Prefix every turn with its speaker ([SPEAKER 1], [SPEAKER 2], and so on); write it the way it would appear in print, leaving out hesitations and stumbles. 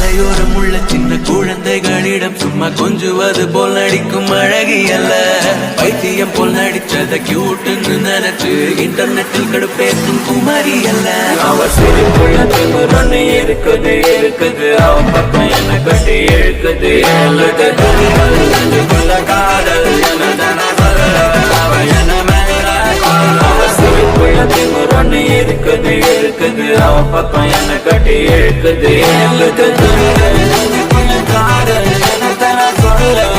[SPEAKER 1] சாலையோரம் உள்ள சின்ன குழந்தைகளிடம் சும்மா கொஞ்சுவது போல் நடிக்கும் அழகி அல்ல, பைத்தியம் போல் நடிச்சத கியூட்னு நினைச்சு இன்டர்நெட்டில் கடுப்பேற்றும் குமாரி அல்ல. அவ சிரிப்புள்ள திமுறன்னு இருக்குது இருக்குது, அவன் பக்கம் என்ன கட்டி இழுக்குது காதல் திமுறன்னு இருக்குது இருக்குது, அவன் பக்கம் என்ன கட்டி இழுக்குது காதல் என்ன சொல்ல